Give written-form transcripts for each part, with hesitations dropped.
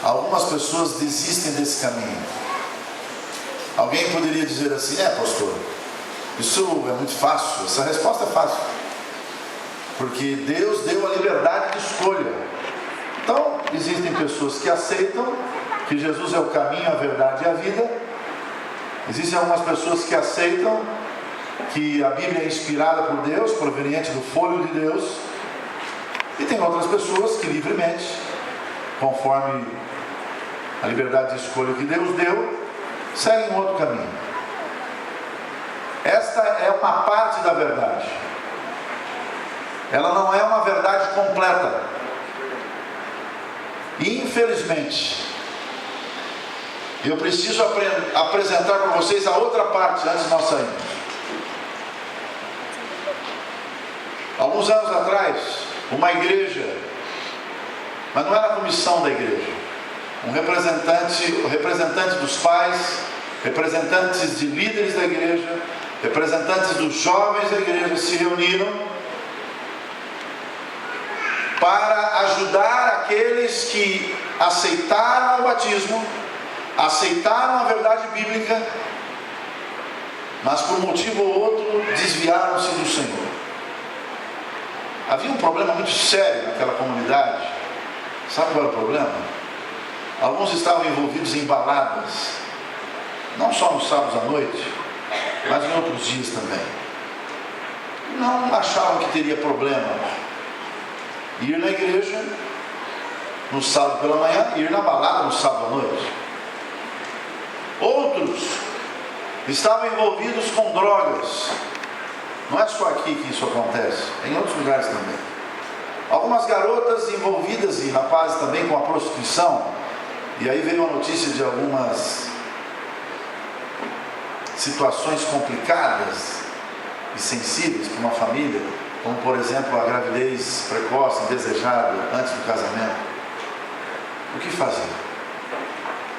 Algumas pessoas desistem desse caminho. Alguém poderia dizer assim: pastor, isso é muito fácil. Essa resposta é fácil, porque Deus deu a liberdade de escolha. Então, existem pessoas que aceitam que Jesus é o caminho, a verdade e a vida. Existem algumas pessoas que aceitam que a Bíblia é inspirada por Deus, proveniente do fôlego de Deus. E tem outras pessoas que livremente, conforme a liberdade de escolha que Deus deu, seguem um outro caminho. Esta é uma parte da verdade. Ela não é uma verdade completa. E infelizmente, eu preciso apresentar para vocês a outra parte antes de nós sairmos. Alguns anos atrás, uma igreja, mas não era a comissão da igreja, o representante dos pais, representantes de líderes da igreja, representantes dos jovens da igreja se reuniram para ajudar aqueles que aceitaram o batismo, aceitaram a verdade bíblica, mas por um motivo ou outro desviaram-se do Senhor. Havia um problema muito sério naquela comunidade. Sabe qual era o problema? Alguns estavam envolvidos em baladas, não só nos sábados à noite, mas em outros dias também. Não achavam que teria problema ir na igreja no sábado pela manhã e ir na balada no sábado à noite. Outros estavam envolvidos com drogas. Não é só aqui que isso acontece, é em outros lugares também. Algumas garotas envolvidas e rapazes também com a prostituição. E aí veio a notícia de algumas situações complicadas e sensíveis para uma família, como por exemplo a gravidez precoce, indesejada, antes do casamento. O que fazer?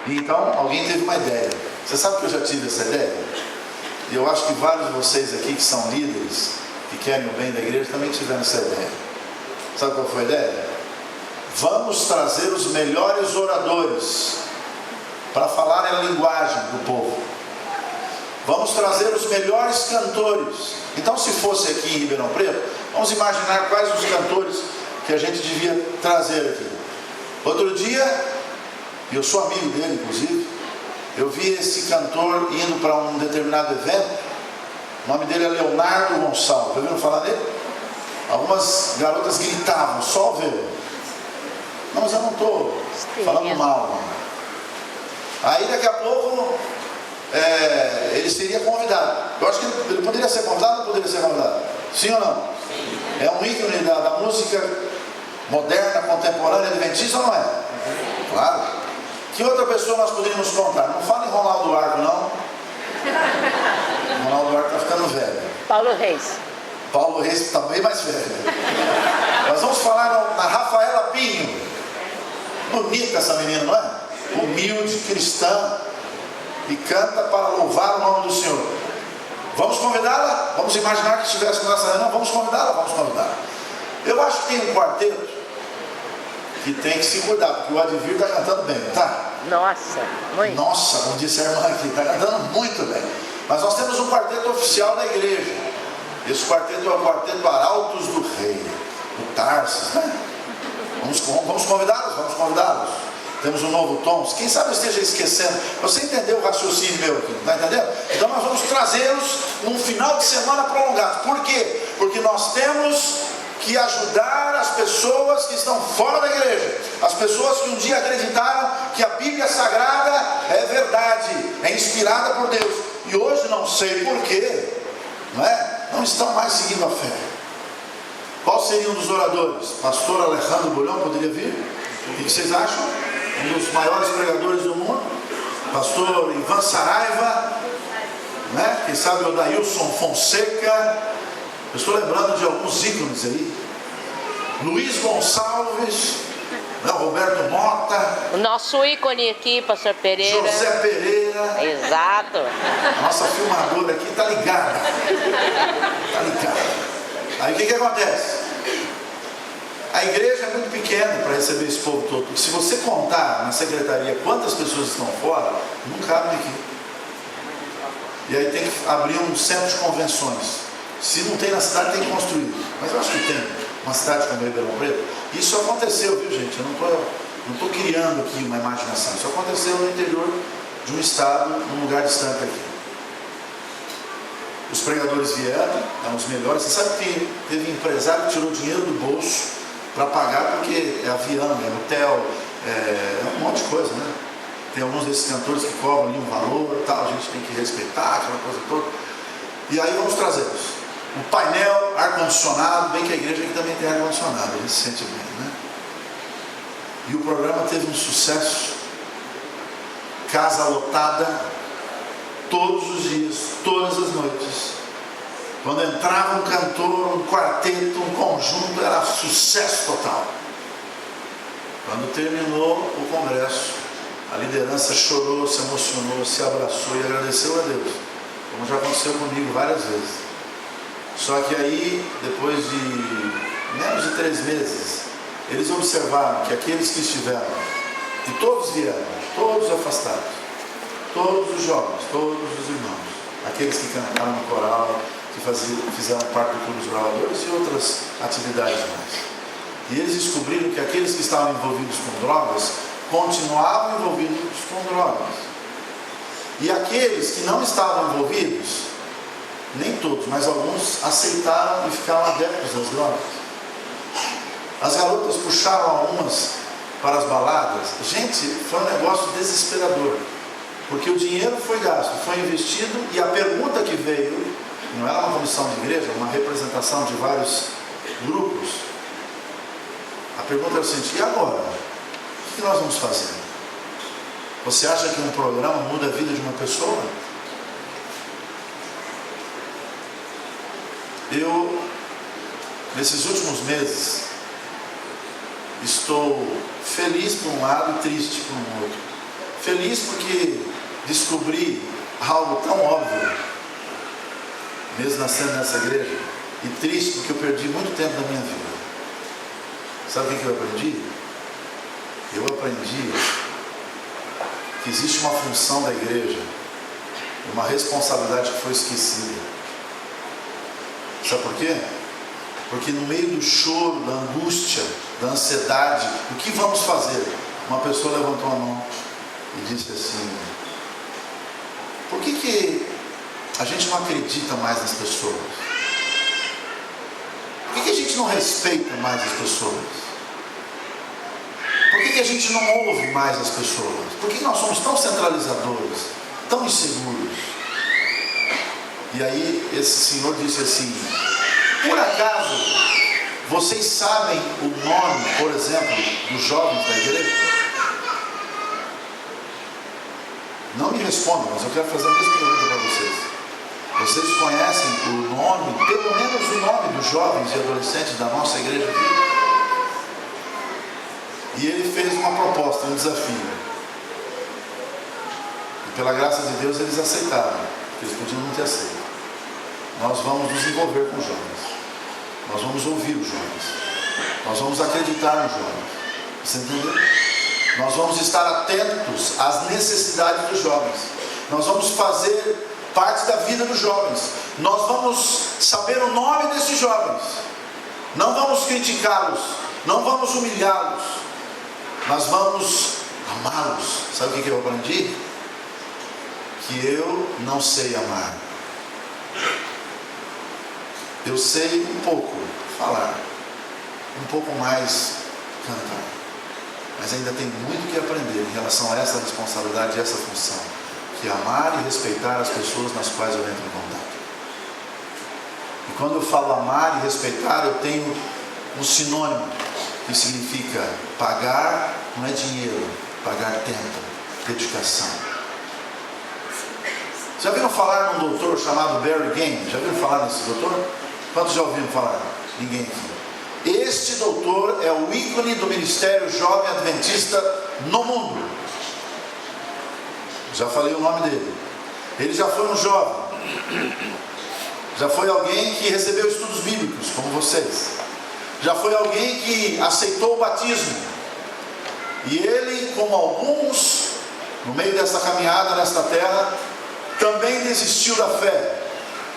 E então alguém teve uma ideia. Você sabe que eu já tive essa ideia? E eu acho que vários de vocês aqui que são líderes, que querem o bem da igreja, também tiveram essa ideia. Sabe qual foi a ideia? Vamos trazer os melhores oradores para falar a linguagem do povo. Vamos trazer os melhores cantores. Então, se fosse aqui em Ribeirão Preto, vamos imaginar quais os cantores que a gente devia trazer aqui. Outro dia, e eu sou amigo dele inclusive, eu vi esse cantor indo para um determinado evento. O nome dele é Leonardo Gonçalves. Já ouviram falar dele? Algumas garotas gritavam, só ouviram. Não, mas eu não estou falando mal, não. Aí daqui a pouco ele seria convidado. Eu acho que ele poderia ser convidado ou não poderia ser convidado? Sim ou não? Sim. É um ícone da música moderna, contemporânea, adventista ou não é? Claro. Que outra pessoa nós poderíamos contar? Não fala em Ronaldo Arco, não. Ronaldo Arco está ficando velho. Paulo Reis. Paulo Reis está bem mais velho. Nós vamos falar na Rafaela Pinho. Bonita essa menina, não é? Humilde, cristã, e canta para louvar o nome do Senhor. Vamos convidá-la? Vamos imaginar que estivesse com essa reunião. Vamos convidá-la? Vamos convidá-la. Eu acho que tem um quarteto que tem que se cuidar, porque o Advir está cantando bem, tá? Nossa, muito. Nossa, como disse a irmã aqui, está cantando muito bem. Mas nós temos um quarteto oficial da igreja. Esse quarteto é o quarteto Arautos do Rei, o Tarsis, né? Vamos convidá-los? Vamos convidá-los. Temos um novo tom. Quem sabe eu esteja esquecendo. Você entendeu o raciocínio meu aqui? Está entendendo? Então nós vamos trazê-los num final de semana prolongado. Por quê? Porque nós temos que ajudar as pessoas que estão fora da igreja. As pessoas que um dia acreditaram que a Bíblia Sagrada é verdade, é inspirada por Deus. E hoje não sei porquê, não estão mais seguindo a fé. Qual seria um dos oradores? Pastor Alejandro Bulhão poderia vir? O que vocês acham? Um dos maiores pregadores do mundo. Pastor Ivan Saraiva, quem sabe o Dailson Fonseca. Eu estou lembrando de alguns ícones aí. Luiz Gonçalves, Roberto Mota. O nosso ícone aqui, pastor Pereira. José Pereira. Exato. A nossa filmadora aqui está ligada. Está ligada. Aí o que acontece? A igreja é muito pequena para receber esse povo todo, porque se você contar na secretaria quantas pessoas estão fora, não cabem aqui. E aí tem que abrir um centro de convenções. Se não tem na cidade, tem que construir. Mas eu acho que tem uma cidade como Ribeirão Preto. Isso aconteceu, viu, gente? Eu não estou criando aqui uma imaginação. Isso aconteceu no interior de um estado, num lugar distante aqui. Os pregadores vieram, eram os melhores. Você sabe que teve empresário que tirou dinheiro do bolso para pagar, porque é avião, é hotel, é um monte de coisa, né? Tem alguns desses cantores que cobram ali um valor e tal, a gente tem que respeitar aquela coisa toda. E aí vamos trazê-los. Um painel, ar-condicionado, bem que a igreja aqui também tem ar-condicionado, a gente se sente bem, né? E o programa teve um sucesso, casa lotada, todos os dias, todas as noites. Quando entrava um cantor, um quarteto, um conjunto, era sucesso total. Quando terminou o congresso, a liderança chorou, se emocionou, se abraçou e agradeceu a Deus, como já aconteceu comigo várias vezes. Só que aí, depois de menos de 3 meses, eles observaram que aqueles que estiveram, e todos vieram, todos afastados, todos os jovens, todos os irmãos, aqueles que cantaram no coral, que fizeram parte do Clube dos Bravadores e outras atividades mais. E eles descobriram que aqueles que estavam envolvidos com drogas, continuavam envolvidos com drogas. E aqueles que não estavam envolvidos, nem todos, mas alguns aceitaram e ficaram adeptos das drogas. As garotas puxaram algumas para as baladas. Gente, foi um negócio desesperador, porque o dinheiro foi gasto, foi investido, e a pergunta que veio, não era uma comissão de igreja, uma representação de vários grupos. A pergunta era o seguinte: e agora? O que nós vamos fazer? Você acha que um programa muda a vida de uma pessoa? Eu, nesses últimos meses, estou feliz por um lado e triste por um outro. Feliz porque descobri algo tão óbvio, mesmo nascendo nessa igreja, e triste porque eu perdi muito tempo da minha vida. Sabe o que eu aprendi? Eu aprendi que existe uma função da igreja, uma responsabilidade que foi esquecida. Sabe por quê? Porque no meio do choro, da angústia, da ansiedade, o que vamos fazer? Uma pessoa levantou a mão e disse assim: por que a gente não acredita mais nas pessoas? Por que a gente não respeita mais as pessoas? Por que a gente não ouve mais as pessoas? Por que nós somos tão centralizadores, tão inseguros? E aí esse senhor disse assim: por acaso vocês sabem o nome, por exemplo, dos jovens da igreja? Não me respondam, mas eu quero fazer a mesma pergunta para vocês. Vocês conhecem o nome, pelo menos o nome dos jovens e adolescentes da nossa igreja aqui? E ele fez uma proposta, um desafio. E pela graça de Deus eles aceitaram, porque eles podiam não ter aceito. Nós vamos nos envolver com os jovens. Nós vamos ouvir os jovens. Nós vamos acreditar nos jovens. Você entendeu? Nós vamos estar atentos às necessidades dos jovens. Nós vamos fazer parte da vida dos jovens. Nós vamos saber o nome desses jovens. Não vamos criticá-los. Não vamos humilhá-los. Nós vamos amá-los. Sabe o que eu aprendi? Que eu não sei amar. Eu sei um pouco falar, um pouco mais cantar, mas ainda tem muito que aprender em relação a essa responsabilidade e essa função, que é amar e respeitar as pessoas nas quais eu entro em contato. E quando eu falo amar e respeitar, eu tenho um sinônimo que significa pagar, não é dinheiro, pagar tempo, dedicação. Já viram falar num doutor chamado Barry Gaines? Já viram falar nesse doutor? Quantos já ouviram falar? Ninguém aqui. Este doutor é o ícone do Ministério Jovem Adventista no mundo. Já falei o nome dele. Ele já foi um jovem. Já foi alguém que recebeu estudos bíblicos, como vocês. já foi alguém que aceitou o batismo. E ele, como alguns, no meio dessa caminhada nesta terra, também desistiu da fé,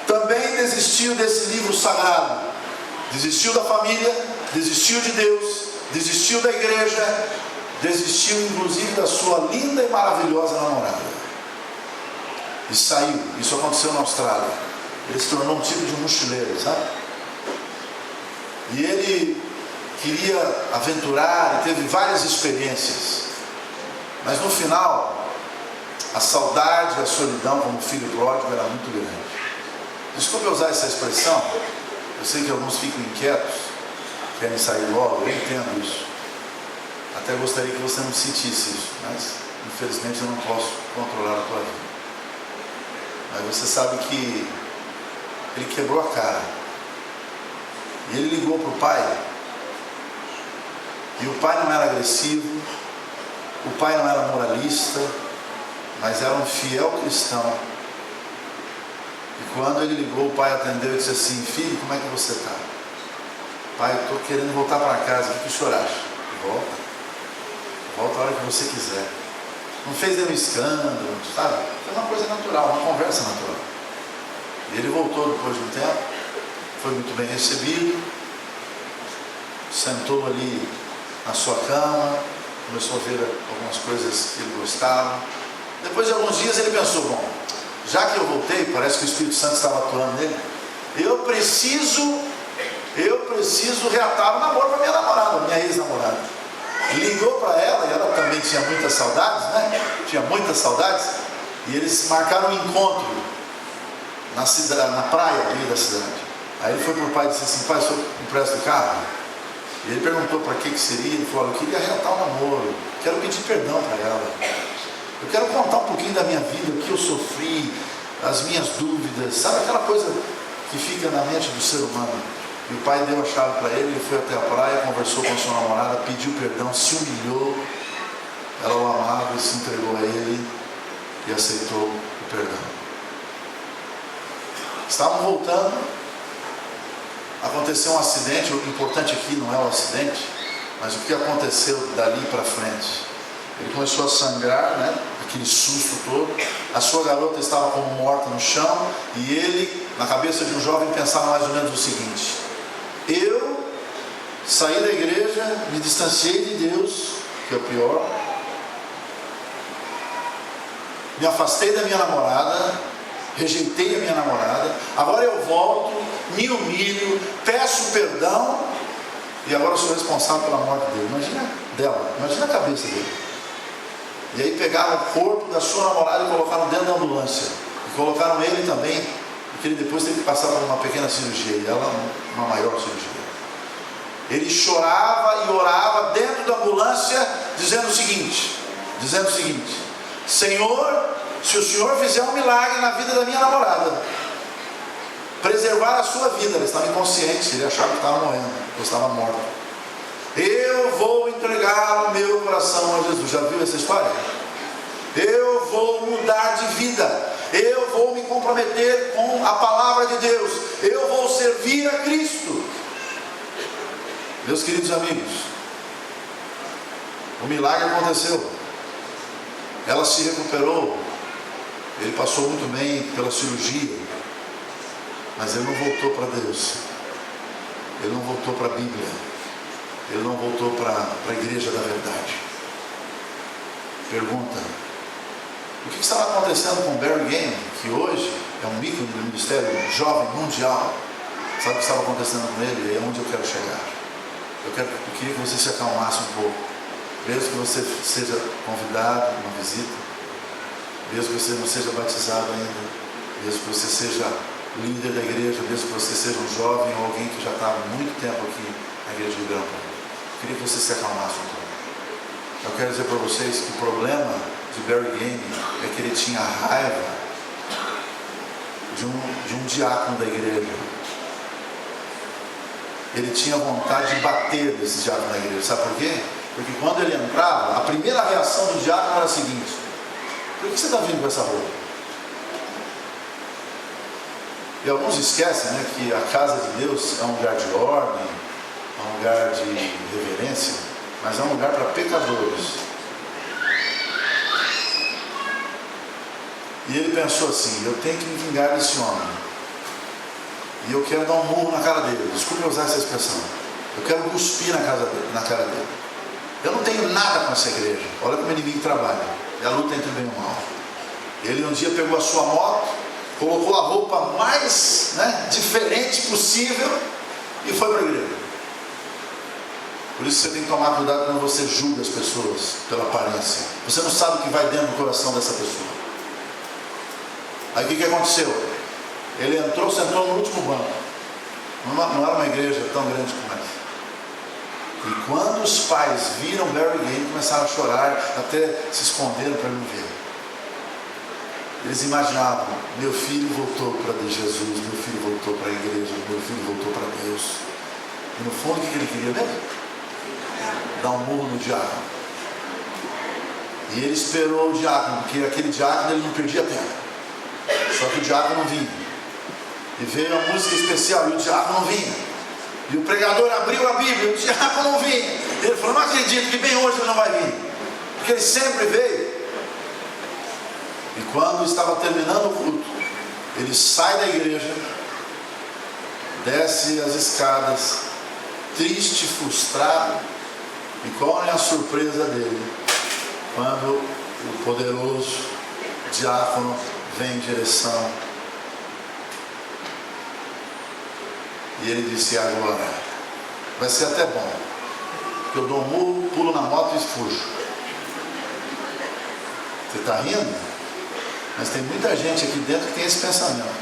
também desistiu desse livro sagrado, desistiu da família, desistiu de Deus, desistiu da igreja, desistiu inclusive da sua linda e maravilhosa namorada. E saiu. Isso aconteceu na Austrália. Ele se tornou um tipo de mochileiro, sabe? E ele queria aventurar e teve várias experiências. Mas no final, a saudade e a solidão como filho pródigo era muito grande. Desculpe eu usar essa expressão. Eu sei que alguns ficam inquietos, querem sair logo, eu entendo isso. Até gostaria que você não sentisse isso, mas infelizmente eu não posso controlar a tua vida. Mas você sabe que ele quebrou a cara. E ele ligou para o pai. E o pai não era agressivo, o pai não era moralista, mas era um fiel cristão. E quando ele ligou, o pai atendeu e disse assim: filho, como é que você está? Pai, eu estou querendo voltar para casa, o que o senhor acha? Volta a hora que você quiser. Não fez nenhum escândalo, sabe? Foi uma coisa natural, uma conversa natural. E ele voltou depois de um tempo, foi muito bem recebido, sentou ali na sua cama, começou a ver algumas coisas que ele gostava. Depois de alguns dias ele pensou: bom, já que eu voltei, parece que o Espírito Santo estava atuando nele, eu preciso reatar o namoro com a minha namorada, minha ex-namorada. Ligou para ela, e ela também tinha muitas saudades, né? Tinha muitas saudades, e eles marcaram um encontro na cidade, na praia ali da cidade. Aí ele foi para o pai e disse assim: pai, o senhor empresta o carro? E ele perguntou para que seria. Ele falou: eu queria reatar o namoro, quero pedir perdão para ela, eu quero contar um pouquinho da minha vida, o que eu sofri, as minhas dúvidas, sabe aquela coisa que fica na mente do ser humano. E o pai deu a chave para ele, ele foi até a praia, conversou com a sua namorada, pediu perdão, se humilhou, ela o amava e se entregou a ele e aceitou o perdão. Estavam voltando, aconteceu um acidente. O importante aqui não é o acidente, mas o que aconteceu dali para frente. Ele começou a sangrar, né? Aquele susto todo. A sua garota estava como morta no chão, e ele, na cabeça de um jovem, pensava mais ou menos o seguinte: eu saí da igreja, me distanciei de Deus, que é o pior, me afastei da minha namorada, rejeitei a minha namorada, agora eu volto, me humilho, peço perdão, e agora eu sou responsável pela morte dele. Imagina a cabeça dele. E aí pegaram o corpo da sua namorada e colocaram dentro da ambulância, e colocaram ele também, porque ele depois teve que passar por uma pequena cirurgia, e ela uma maior cirurgia. Ele chorava e orava dentro da ambulância, dizendo o seguinte: Senhor, se o Senhor fizer um milagre na vida da minha namorada, preservar a sua vida, ela estava inconsciente, ele achava que estava morrendo, ou estava morta, eu vou entregar o meu coração a Jesus. Já viu essa história? Eu vou mudar de vida, eu vou me comprometer com a palavra de Deus, eu vou servir a Cristo. Meus queridos amigos, o milagre aconteceu, ela se recuperou, ele passou muito bem pela cirurgia, mas ele não voltou para Deus, ele não voltou para a Bíblia, ele não voltou para a igreja da verdade. Pergunta: o que estava acontecendo com Barry Game, que hoje é um ícone do ministério, um jovem mundial? Sabe o que estava acontecendo com ele? É onde eu quero chegar. Eu queria que você se acalmasse um pouco, mesmo que você seja convidado a uma visita, mesmo que você não seja batizado ainda, mesmo que você seja líder da igreja, mesmo que você seja um jovem ou alguém que já está há muito tempo aqui na igreja de Grampo. Eu queria que você se acalmasse um pouco. Eu quero dizer para vocês que o problema de Barry Game é que ele tinha raiva de um diácono da igreja. Ele tinha vontade de bater desse diácono na igreja. Sabe por quê? Porque quando ele entrava, a primeira reação do diácono era a seguinte: por que você está vindo com essa roupa? E alguns esquecem, né, que a casa de Deus é um lugar de ordem, é um lugar de reverência, mas é um lugar para pecadores. E ele pensou assim: eu tenho que me vingar desse homem, e eu quero dar um murro na cara dele. Desculpe usar essa expressão. Eu quero cuspir na cara dele. Eu não tenho nada com essa igreja. Olha como o inimigo trabalha. E a luta entre o bem e o mal. Ele um dia pegou a sua moto, colocou a roupa mais diferente possível e foi para a igreja. Por isso você tem que tomar cuidado quando você julga as pessoas pela aparência. Você não sabe o que vai dentro do coração dessa pessoa. Aí o que aconteceu? Ele entrou, sentou no último banco. Não era uma igreja tão grande como essa. E quando os pais viram Barry Gaines, começaram a chorar, até se esconderam para não ver. Eles imaginavam: meu filho voltou para Jesus, meu filho voltou para a igreja, meu filho voltou para Deus. E no fundo, o que ele queria mesmo? Dar um murro no diácono. E ele esperou o diácono, porque aquele diácono ele não perdia tempo. Só que o diácono não vinha. E veio a música especial e o diácono não vinha. E o pregador abriu a Bíblia e o diácono não vinha. Ele falou: não acredito que bem hoje ele não vai vir, porque ele sempre veio. E quando estava terminando o culto, ele sai da igreja, desce as escadas, triste, frustrado. E qual é a surpresa dele? Quando o poderoso diácono vem em direção, e ele disse: agora vai ser até bom, porque eu dou um murro, pulo na moto e fujo. Você está rindo? Mas tem muita gente aqui dentro que tem esse pensamento.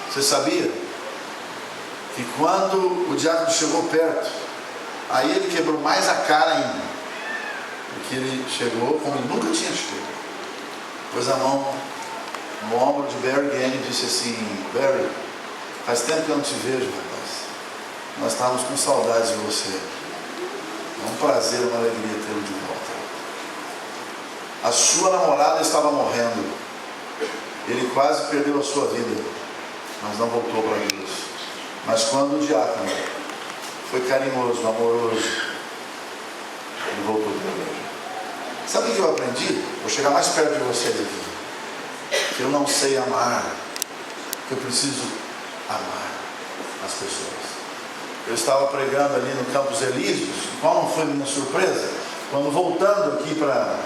Você sabia que quando o diácono chegou perto, aí ele quebrou mais a cara ainda, porque ele chegou como ele nunca tinha chegado. Pôs a mão no ombro de Barry Gaines e disse assim: Barry, faz tempo que eu não te vejo, rapaz. Nós estávamos com saudades de você. É um prazer, uma alegria tê-lo de volta. A sua namorada estava morrendo. Ele quase perdeu a sua vida, mas não voltou para Deus. Mas quando o diácono foi carinhoso, amoroso, ele voltou para a igreja. Sabe o que eu aprendi? Vou chegar mais perto de vocês aqui. Que eu não sei amar, que eu preciso amar as pessoas. Eu estava pregando ali no Campos Elíseos. Qual não foi minha surpresa? Quando voltando aqui para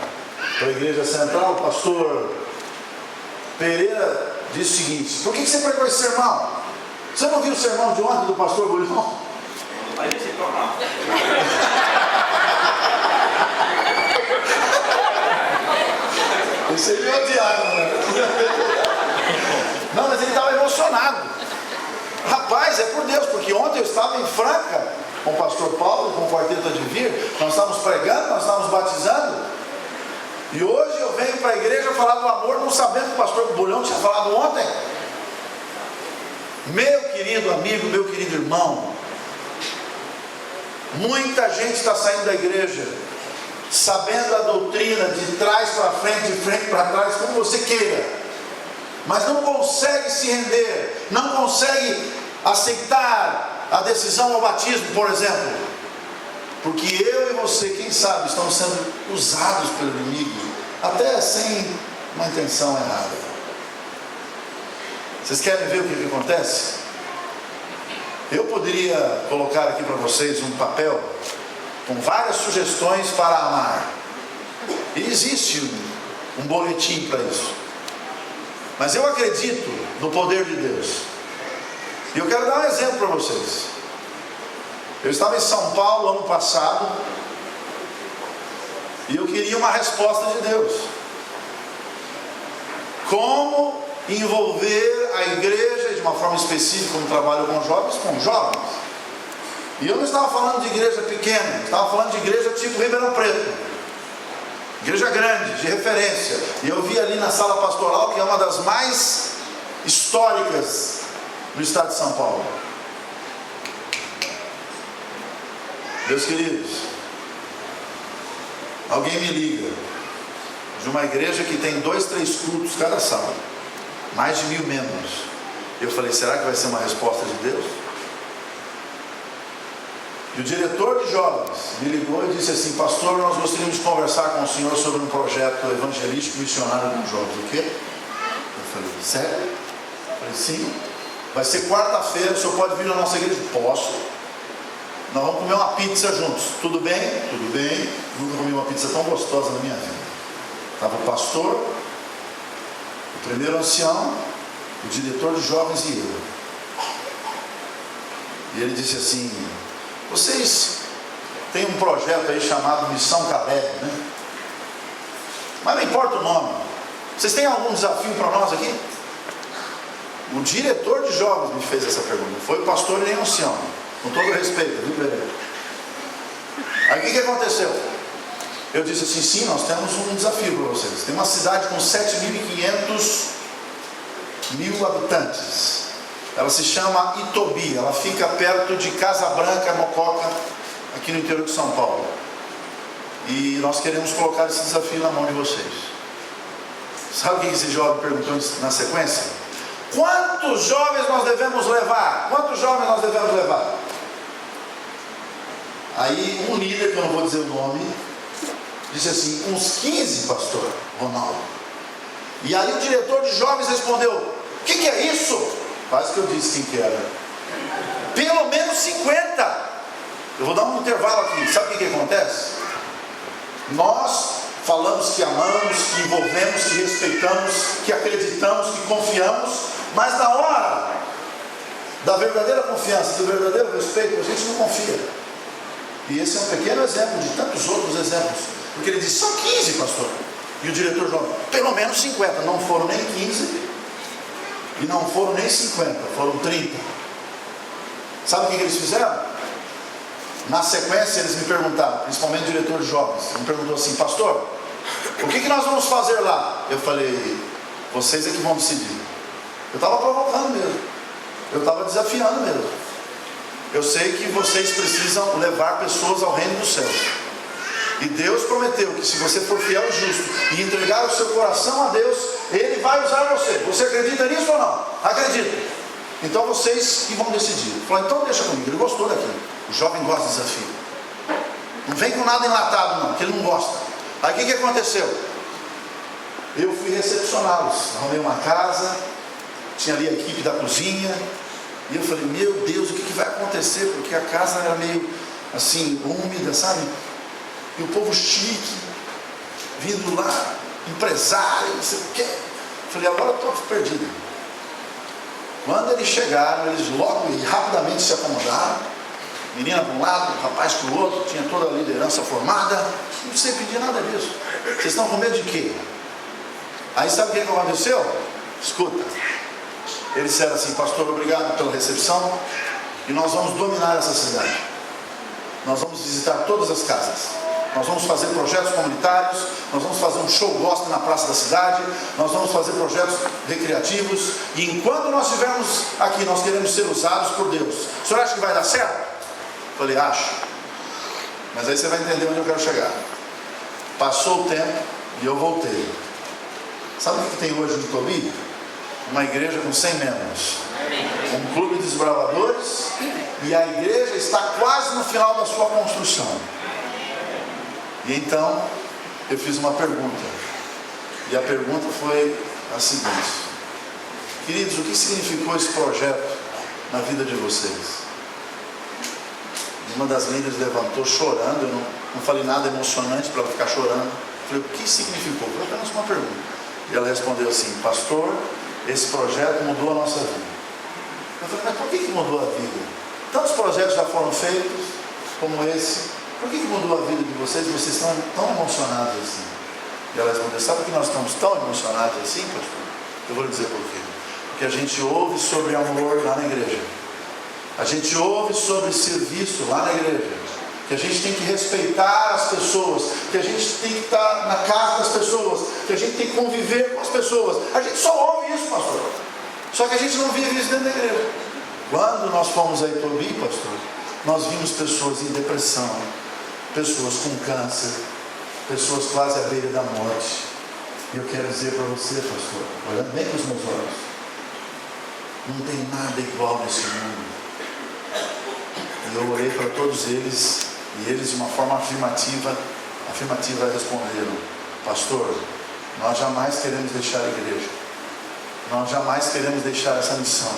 a igreja central, o pastor Pereira disse o seguinte: por que você pregou esse sermão? Você não viu o sermão de ontem do pastor Bulhão? Mas esse programa. Esse aí é o diácono, né? Não, mas ele estava emocionado. Rapaz, é por Deus, porque ontem eu estava em Franca com o pastor Paulo, com o quarteto Advir. Nós estávamos pregando, nós estávamos batizando. E hoje eu venho para a igreja falar do amor, não sabendo que o pastor Bulhão tinha falado ontem. Meu querido amigo, meu querido irmão, muita gente está saindo da igreja sabendo a doutrina de trás para frente, de frente para trás, como você queira, mas não consegue se render, não consegue aceitar a decisão ao batismo, por exemplo, porque eu e você, quem sabe, estamos sendo usados pelo inimigo, até sem uma intenção errada. Vocês querem ver o que acontece? Eu poderia colocar aqui para vocês um papel com várias sugestões para amar. E existe um boletim para isso. Mas eu acredito no poder de Deus. E eu quero dar um exemplo para vocês. Eu estava em São Paulo ano passado e eu queria uma resposta de Deus. Como envolver a igreja de uma forma específica no trabalho com jovens. E eu não estava falando de igreja pequena, estava falando de igreja tipo Ribeirão Preto, igreja grande, de referência. E eu vi ali na sala pastoral, que é uma das mais históricas do estado de São Paulo. Meus queridos, alguém me liga de uma igreja que tem 2, 3 cultos cada sábado, mais de 1000 membros. Eu falei: será que vai ser uma resposta de Deus? E o diretor de jovens me ligou e disse assim: pastor, nós gostaríamos de conversar com o senhor sobre um projeto evangelístico missionário com jovens. O quê? Eu falei: sério? Eu falei: sim. Vai ser quarta-feira, o senhor pode vir na nossa igreja? Posso. Nós vamos comer uma pizza juntos. Tudo bem? Tudo bem. Nunca comi uma pizza tão gostosa na minha vida. Estava o pastor, o primeiro ancião, o diretor de jovens e eu. E ele disse assim: vocês têm um projeto aí chamado Missão Caleb, né? Mas não importa o nome. Vocês têm algum desafio para nós aqui? O diretor de jovens me fez essa pergunta. Não foi o pastor nem o ancião. Com todo respeito, viu, Pereira? Aí o que aconteceu? Eu disse assim: sim, nós temos um desafio para vocês. Tem uma cidade com 7.500 habitantes. Ela se chama Itobi. Ela fica perto de Casa Branca, Mococa, aqui no interior de São Paulo. E nós queremos colocar esse desafio na mão de vocês. Sabe o que esse jovem perguntou na sequência? Quantos jovens nós devemos levar? Quantos jovens nós devemos levar? Aí um líder, que eu não vou dizer o nome, disse assim: uns 15, pastor Ronaldo. E aí o diretor de jovens respondeu: o que é isso? Quase que eu disse quem que era. Pelo menos 50. Eu vou dar um intervalo aqui. Sabe o que acontece? Nós falamos que amamos, que envolvemos, que respeitamos, que acreditamos, que confiamos, mas na hora da verdadeira confiança, do verdadeiro respeito, a gente não confia. E esse é um pequeno exemplo de tantos outros exemplos. Porque ele disse: são 15, pastor. E o diretor jovem: pelo menos 50. Não foram nem 15 e não foram nem 50, foram 30. Sabe o que eles fizeram? Na sequência eles me perguntaram, principalmente o diretor de jovens, me perguntou assim: pastor, o que nós vamos fazer lá? Eu falei: vocês é que vão decidir. Eu estava provocando mesmo, eu estava desafiando mesmo. Eu sei que vocês precisam levar pessoas ao reino dos céus. E Deus prometeu que se você for fiel e justo e entregar o seu coração a Deus, Ele vai usar você. Você acredita nisso ou não? Acredito. Então vocês que vão decidir. Eu falei: então deixa comigo. Ele gostou daquilo. O jovem gosta de desafio. Não vem com nada enlatado não, porque ele não gosta. Aí o que aconteceu? Eu fui recepcioná-los. Arrumei uma casa, tinha ali a equipe da cozinha. E eu falei: meu Deus, o que vai acontecer? Porque a casa era meio assim, úmida, sabe? E o povo chique, vindo lá, empresário, não sei o quê. Eu falei: agora eu estou perdido. Quando eles chegaram, eles logo e rapidamente se acomodaram. Menina para um lado, rapaz para o outro, tinha toda a liderança formada. Não precisa pedir nada disso. Vocês estão com medo de quê? Aí sabe o que aconteceu? Escuta. Eles disseram assim: pastor, obrigado pela recepção. E nós vamos dominar essa cidade. Nós vamos visitar todas as casas. Nós vamos fazer projetos comunitários. Nós vamos fazer um show gospel na praça da cidade. Nós vamos fazer projetos recreativos. E enquanto nós estivermos aqui, nós queremos ser usados por Deus. O senhor acha que vai dar certo? Eu falei: acho. Mas aí você vai entender onde eu quero chegar. Passou o tempo e eu voltei. Sabe o que tem hoje no Itobi? Uma igreja com 100 membros. Um clube de desbravadores. E a igreja está quase no final da sua construção. E então eu fiz uma pergunta. E a pergunta foi a seguinte: queridos, o que significou esse projeto na vida de vocês? Uma das líderes levantou chorando. Eu não falei nada emocionante para ela ficar chorando. Eu falei: o que significou? Foi apenas uma pergunta. E ela respondeu assim: pastor, esse projeto mudou a nossa vida. Eu falei: mas por que mudou a vida? Tantos projetos já foram feitos como esse. Por que mudou a vida de vocês? Vocês estão tão emocionados assim. E ela respondeu: sabe por que nós estamos tão emocionados assim, pastor? Eu vou lhe dizer por quê. Porque a gente ouve sobre amor lá na igreja. A gente ouve sobre serviço lá na igreja. Que a gente tem que respeitar as pessoas. Que a gente tem que estar na casa das pessoas. Que a gente tem que conviver com as pessoas. A gente só ouve isso, pastor. Só que a gente não vive isso dentro da igreja. Quando nós fomos a Itobi, pastor, nós vimos pessoas em depressão, pessoas com câncer, pessoas quase à beira da morte. E eu quero dizer para você, pastor, olhando bem com os meus olhos, não tem nada igual nesse mundo. eu olhei para todos eles e eles, de uma forma afirmativa responderam: pastor, nós jamais queremos deixar a igreja, nós jamais queremos deixar essa missão,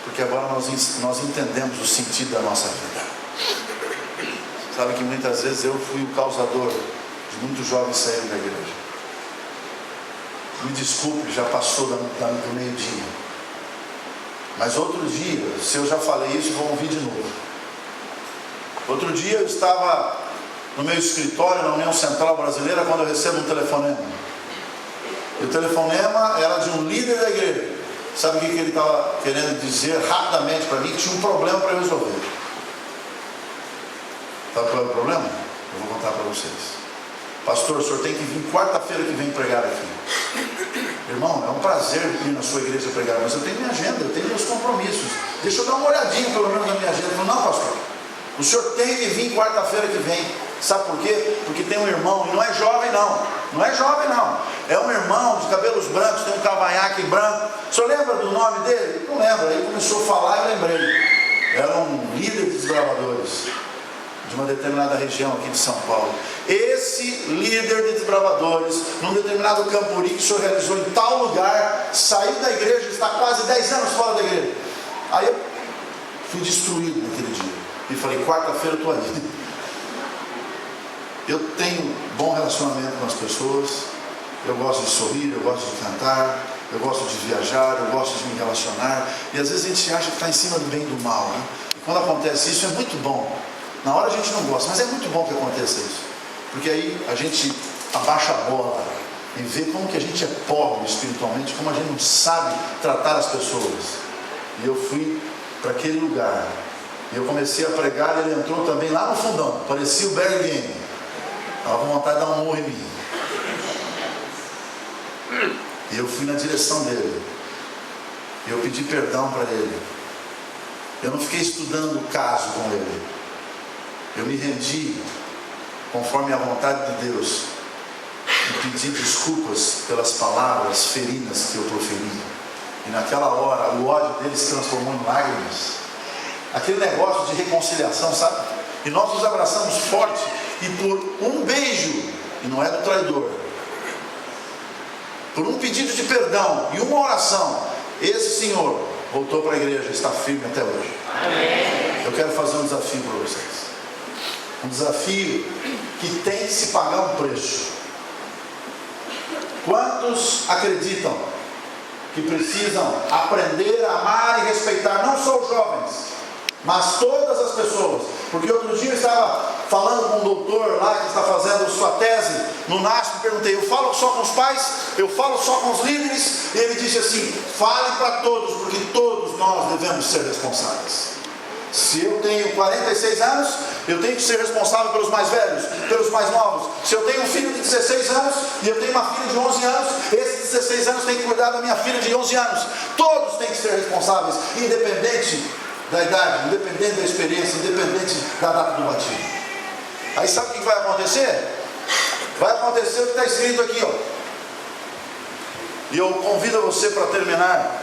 porque agora nós entendemos o sentido da nossa vida. Sabe que muitas vezes eu fui o causador de muitos jovens saírem da igreja. Me desculpe, já passou do meio-dia. Mas outro dia, se eu já falei isso, vou ouvir de novo. Outro dia eu estava no meu escritório na União Central Brasileira quando eu recebo um telefonema. E o telefonema era de um líder da igreja. Sabe o que ele estava querendo dizer rapidamente para mim? Que tinha um problema para resolver. Sabe qual é o problema? Eu vou contar para vocês. Pastor, o senhor tem que vir quarta-feira que vem pregar aqui. Irmão, é um prazer ir na sua igreja pregar, mas eu tenho minha agenda, eu tenho meus compromissos. Deixa eu dar uma olhadinha pelo menos na minha agenda. Eu falo, não, pastor, o senhor tem que vir quarta-feira que vem. Sabe por quê? Porque tem um irmão, e não é jovem não. Não é jovem não. É um irmão de cabelos brancos, tem um cavanhaque branco. O senhor lembra do nome dele? Não lembro. Aí começou a falar e eu lembrei. Era um líder de desbravadores de uma determinada região aqui de São Paulo. Esse líder de desbravadores, num determinado campuri que o senhor realizou em tal lugar, saiu da igreja, está quase 10 anos fora da igreja. Aí eu fui destruído naquele dia. E falei, quarta-feira eu estou aí. Eu tenho bom relacionamento com as pessoas, eu gosto de sorrir, eu gosto de cantar, eu gosto de viajar, eu gosto de me relacionar. E às vezes a gente acha que está em cima do bem e do mal, né? E quando acontece isso é muito bom. Na hora a gente não gosta, mas é muito bom que aconteça isso. Porque aí a gente abaixa a bola e vê como que a gente é pobre espiritualmente, como a gente não sabe tratar as pessoas. E eu fui para aquele lugar. E eu comecei a pregar e ele entrou também lá no fundão. Parecia o Barry Game. Estava com vontade de dar um morro em mim. E eu fui na direção dele. E eu pedi perdão para ele. Eu não fiquei estudando o caso com ele. Eu me rendi conforme a vontade de Deus e pedi desculpas pelas palavras feridas que eu proferi. E naquela hora o ódio dele se transformou em lágrimas. Aquele negócio de reconciliação, sabe? E nós nos abraçamos forte e por um beijo, e não é do traidor, por um pedido de perdão e uma oração, esse senhor voltou para a igreja, está firme até hoje. Amém. Eu quero fazer um desafio para vocês. Um desafio que tem que se pagar um preço. Quantos acreditam que precisam aprender a amar e respeitar não só os jovens, mas todas as pessoas? Porque outro dia eu estava falando com um doutor lá que está fazendo sua tese no NASP, perguntei, eu falo só com os pais? Eu falo só com os líderes? E ele disse assim, fale para todos, porque todos nós devemos ser responsáveis. Se eu tenho 46 anos, eu tenho que ser responsável pelos mais velhos, pelos mais novos. Se eu tenho um filho de 16 anos e eu tenho uma filha de 11 anos, esses 16 anos têm que cuidar da minha filha de 11 anos. Todos têm que ser responsáveis, independente da idade, independente da experiência, independente da data do batismo. Aí sabe o que vai acontecer? Vai acontecer o que está escrito aqui, ó. E eu convido você para terminar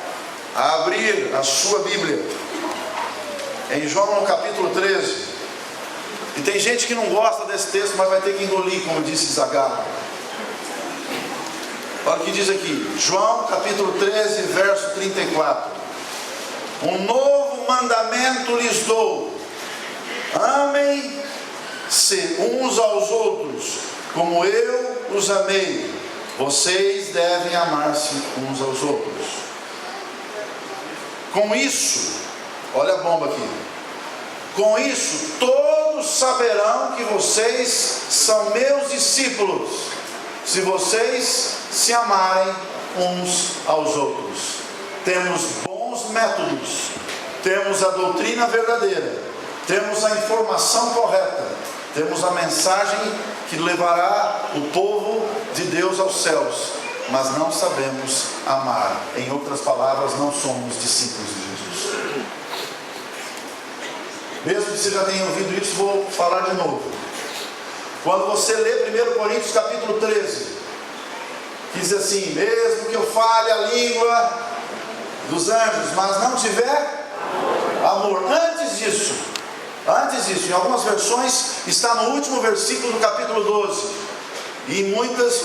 a abrir a sua Bíblia em João no capítulo 13. E tem gente que não gosta desse texto, mas vai ter que engolir, como disse Zagallo. Olha o que diz aqui, João capítulo 13, verso 34. Um novo mandamento lhes dou: amem-se uns aos outros, como eu os amei. Vocês devem amar-se uns aos outros. Com isso, olha a bomba aqui. Com isso, todos saberão que vocês são meus discípulos, se vocês se amarem uns aos outros. Temos bons métodos, temos a doutrina verdadeira, temos a informação correta, temos a mensagem que levará o povo de Deus aos céus, mas não sabemos amar. Em outras palavras, não somos discípulos de Jesus. Mesmo que você já tenha ouvido isso, vou falar de novo. Quando você lê 1 Coríntios capítulo 13, diz assim, mesmo que eu fale a língua dos anjos, mas não tiver amor. Antes disso, Antes disso, em algumas versões, está no último versículo do capítulo 12. E em muitas